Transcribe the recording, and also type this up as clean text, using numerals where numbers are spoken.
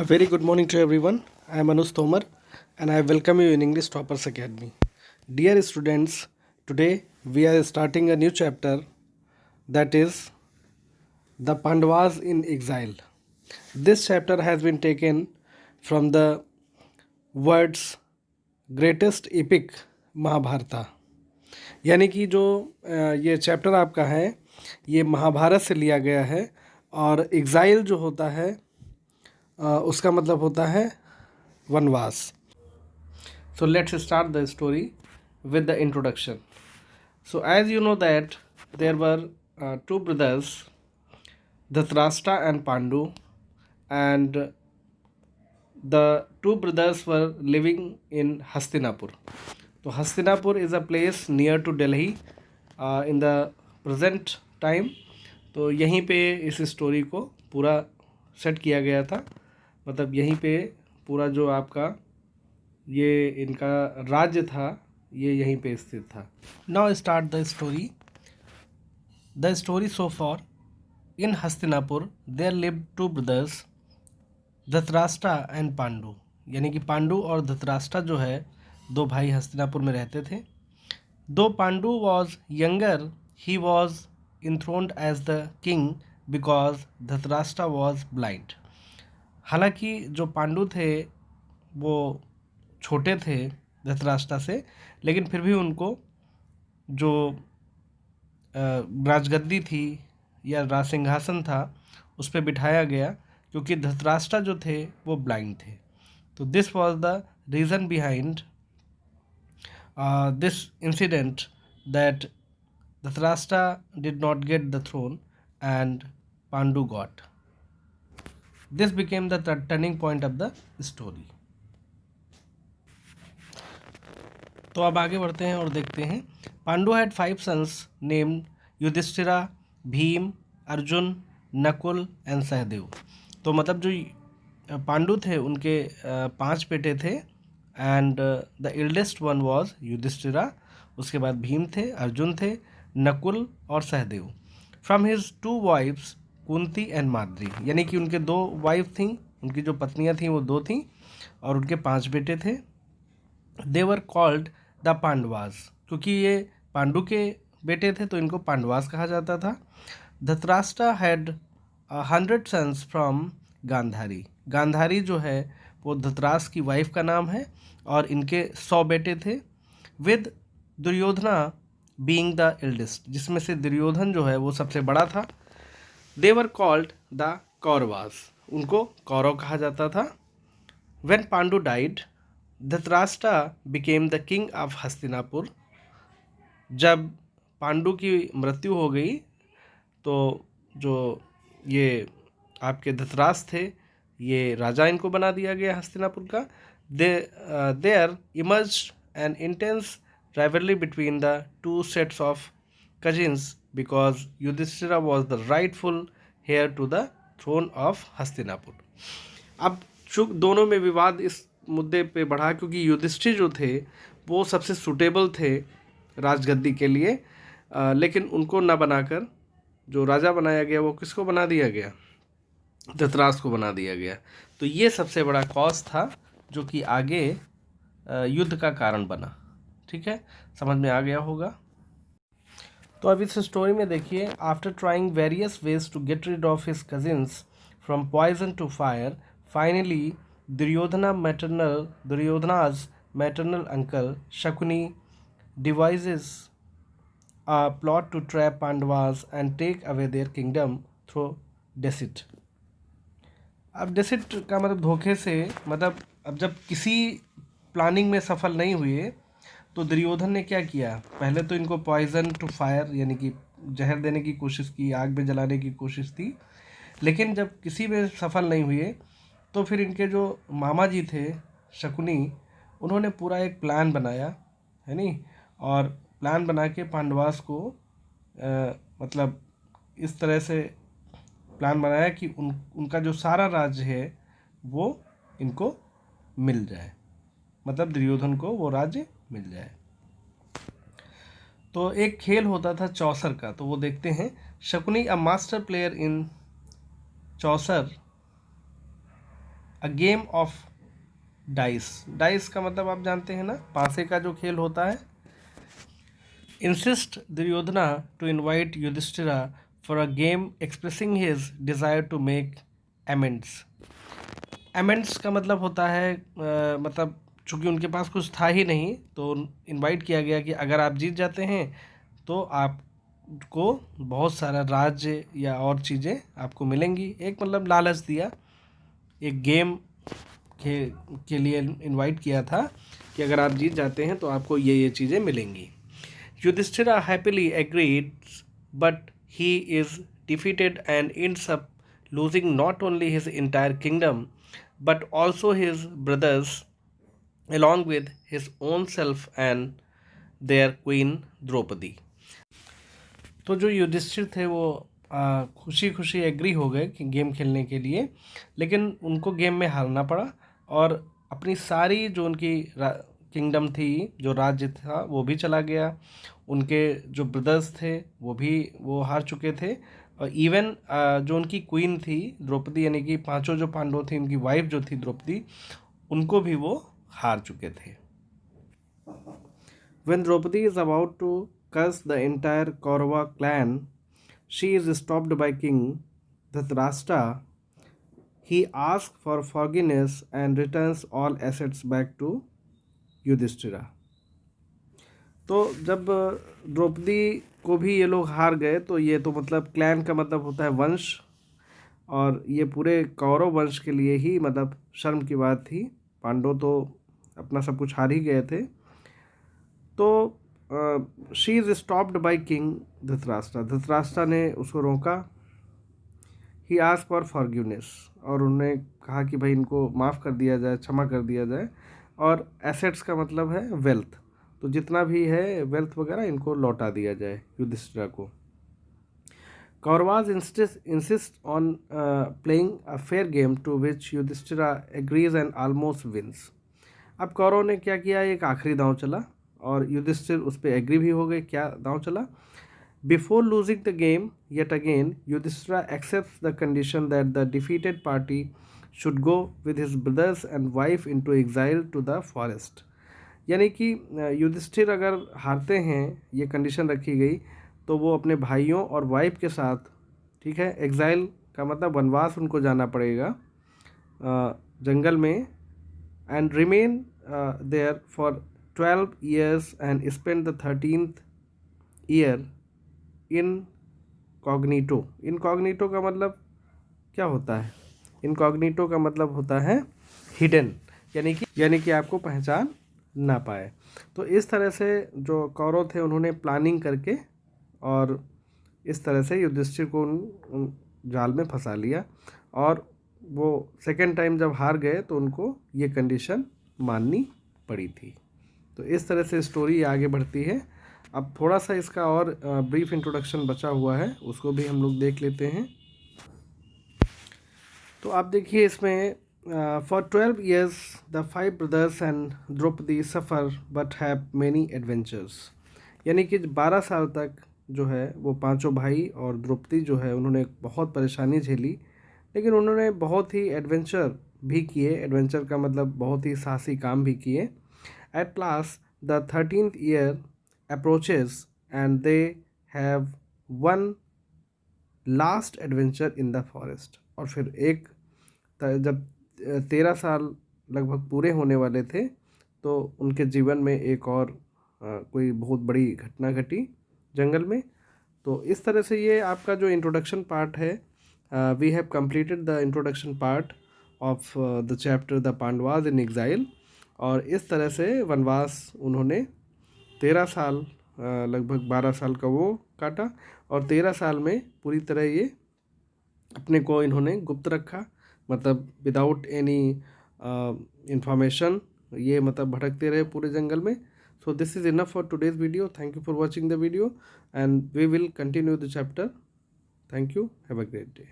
A very good morning to everyone. I am Anuj Tomar and I welcome you in English Toppers Academy. Dear students, today we are starting a new chapter, that is The Pandavas in Exile. This chapter has been taken from the world's greatest epic महाभारता. यानी कि जो ये chapter आपका है ये महाभारत से लिया गया है और एग्जाइल जो होता है उसका मतलब होता है वनवास. So let's start the story with the introduction. So as you know that there were two brothers, Dhritarashtra and Pandu, and the two brothers were living in Hastinapur. So Hastinapur is a place near to Delhi in the present time. तो यहीं पे इस story को पूरा set किया गया था. मतलब यहीं पे पूरा जो आपका ये इनका राज्य था ये यहीं पे स्थित था. Now start the story. The story so far. In Hastinapur there lived two brothers, Dhritarashtra and Pandu. यानी कि पांडु और धृतराष्ट्र जो है दो भाई हस्तिनापुर में रहते थे. Though Pandu was younger, he was enthroned as the king because Dhritarashtra was blind. हालांकि जो पांडु थे वो छोटे थे धृतराष्ट्र से, लेकिन फिर भी उनको जो राजगद्दी थी या राज सिंहासन था उस पर बिठाया गया क्योंकि धृतराष्ट्र जो थे वो ब्लाइंड थे. तो this was the reason behind this incident that Dhritarashtra did not get the throne and Pandu got. This became the turning point of the story. तो अब आगे बढ़ते हैं और देखते हैं. Pandu had 5 sons named Yudhishthira, Bhim, Arjun, Nakul and Sahadev. तो मतलब जो पांडु थे उनके 5 बेटे थे and the eldest one was Yudhishthira. उसके बाद भीम थे, अर्जुन थे, नकुल और Sahadev. From his 2 wives Kunti and Madri. यानी कि उनके 2 वाइफ थीं, उनकी जो पत्नियां थीं वो 2 थीं और उनके 5 बेटे थे. दे वर कॉल्ड द पांडवास. क्योंकि ये पांडु के बेटे थे तो इनको पांडवास कहा जाता था. Dhritarashtra had 100 sons from Gandhari. Gandhari जो है वो धृतराष्ट्र की वाइफ का नाम है और इनके 100 बेटे थे. With Duryodhana being the eldest, जिसमें से दुर्योधन जो है वो सबसे बड़ा था. They were called the Kauravas. उनको कौरव कहा जाता था. When Pandu died, Dhritarashtra became the king of Hastinapur. जब पांडु की मृत्यु हो गई तो जो ये आपके धृतराष्ट्र थे ये राजा इनको बना दिया गया हस्तिनापुर का. There emerged an intense rivalry between the two sets of cousins because Yudhishthira was the rightful heir to the throne of Hastinapur. अब चूँकि दोनों में विवाद इस मुद्दे पे बढ़ा क्योंकि युधिष्ठिर जो थे वो सबसे सूटेबल थे राजगद्दी के लिए, लेकिन उनको न बनाकर जो राजा बनाया गया वो किसको बना दिया गया, धृतराष्ट्र को बना दिया गया. तो ये सबसे बड़ा कॉज था जो कि आगे युद्ध का कारण बना. ठीक है, समझ में आ गया होगा. तो अब इस स्टोरी में देखिए. After trying various ways to get rid of his cousins from poison to fire, finally Duryodhana's maternal uncle Shakuni devises a plot to trap Pandavas and take away their kingdom through deceit. अब deceit का मतलब धोखे से, मतलब अब जब किसी planning में सफल नहीं हुए तो दुर्योधन ने क्या किया, पहले तो इनको पॉइजन टू फायर यानी कि जहर देने की कोशिश की, आग में जलाने की कोशिश थी. लेकिन जब किसी में सफल नहीं हुए तो फिर इनके जो मामा जी थे शकुनी, उन्होंने पूरा एक प्लान बनाया है नहीं, और प्लान बना के पांडवास को मतलब इस तरह से प्लान बनाया कि उनका जो सारा राज्य है वो इनको मिल जाए, मतलब दुर्योधन को वो राज्य मिल जाए. तो एक खेल होता था चौसर का, तो वो देखते हैं. Shakuni a master player in Chaucer a game of dice. Dice का मतलब आप जानते हैं ना, पासे का जो खेल होता है। Insist Duryodhana to invite Yudhishthira for a game expressing his desire to make amends. Amends का मतलब होता है मतलब चूंकि उनके पास कुछ था ही नहीं, तो इनवाइट किया गया कि अगर आप जीत जाते हैं तो आपको बहुत सारा राज्य या और चीज़ें आपको मिलेंगी। एक मतलब लालच दिया, एक गेम के के लिए इनवाइट किया था कि अगर आप जीत जाते हैं तो आपको ये चीज़ें मिलेंगी। Yudhishthira happily agreed, but he is defeated and ends up losing not only his entire kingdom but also his brothers along with his own self and their queen Draupadi. तो जो युधिष्ठिर थे वो खुशी खुशी एग्री हो गए कि गेम खेलने के लिए, लेकिन उनको गेम में हारना पड़ा और अपनी सारी जो उनकी किंगडम थी, जो राज्य था, वो भी चला गया। उनके जो ब्रदर्स थे वो हार चुके थे, और इवन जो उनकी क्वीन थी द्रौपदी, यानी कि पांचों जो पांडव थे उनकी वाइफ जो थी द्रौपदी, उनको भी वो हार चुके थे। When Draupadi is about to curse the entire Kaurava clan, she is stopped by King Dhritarashtra. He asks for forgiveness and returns all assets back to Yudhishthira. तो जब द्रौपदी को भी ये लोग हार गए, तो ये तो मतलब क्लैन का मतलब होता है वंश, और ये पूरे कौरव वंश के लिए ही मतलब शर्म की बात थी। पांडव तो अपना सब कुछ हार ही गए थे। तो she is stopped by king Dhritarashtra. Dhritarashtra ने उसको रोका। ही आस्क फॉर फॉरगिवनेस, और उन्होंने कहा कि भाई इनको माफ़ कर दिया जाए, क्षमा कर दिया जाए। और एसेट्स का मतलब है वेल्थ, तो जितना भी है वेल्थ वगैरह इनको लौटा दिया जाए युधिष्ठिरा को। Kauravas insist on playing a fair game, to which Yudhishthira agrees and almost wins. अब कौरव ने क्या किया, एक आखिरी दांव चला और युधिष्ठिर उस पर एग्री भी हो गए। क्या दांव चला? Before losing the game yet again, Yudhishthira accepts the condition that the defeated party should go with his brothers and wife into exile to the forest. यानी कि युधिष्ठिर अगर हारते हैं, ये कंडीशन रखी गई, तो वो अपने भाइयों और वाइफ के साथ, ठीक है, एग्जाइल का मतलब वनवास उनको जाना पड़ेगा जंगल में, and remain there for 12 years and spend the 13th year incognito. Incognito का मतलब क्या होता है? इनकॉग्निटो का मतलब होता है हिडन, यानी कि आपको पहचान ना पाए। तो इस तरह से जो कौरव थे उन्होंने प्लानिंग करके और इस तरह से युधिष्ठिर को उन जाल में फंसा लिया, और वो सेकेंड टाइम जब हार गए तो उनको ये कंडीशन माननी पड़ी थी। तो इस तरह से स्टोरी आगे बढ़ती है। अब थोड़ा सा इसका और ब्रीफ इंट्रोडक्शन बचा हुआ है, उसको भी हम लोग देख लेते हैं। तो आप देखिए इसमें for 12 years the 5 brothers and Draupadi suffer but have many adventures. यानी कि 12 साल तक जो है वो पांचों भाई और द्रौपदी जो है उन्होंने बहुत परेशानी झेली, लेकिन उन्होंने बहुत ही एडवेंचर भी किए। एडवेंचर का मतलब बहुत ही साहसी काम भी किए। At last the 13th year approaches and they have one last adventure in the forest. और फिर जब 13 साल लगभग पूरे होने वाले थे, तो उनके जीवन में एक और कोई बहुत बड़ी घटना घटी जंगल में। तो इस तरह से ये आपका जो इंट्रोडक्शन पार्ट है, we have completed the introduction part of the chapter the Pandavas in exile. और इस तरह से वनवास उन्होंने 13 साल, लगभग 12 साल का वो काटा, और 13 साल में पूरी तरह ये अपने को इन्होंने गुप्त रखा, मतलब विदाउट एनी इंफॉर्मेशन ये मतलब भटकते रहे पूरे जंगल में। So this is enough for today's video. Thank you for watching the video and we will continue the chapter. Thank you, have a great day.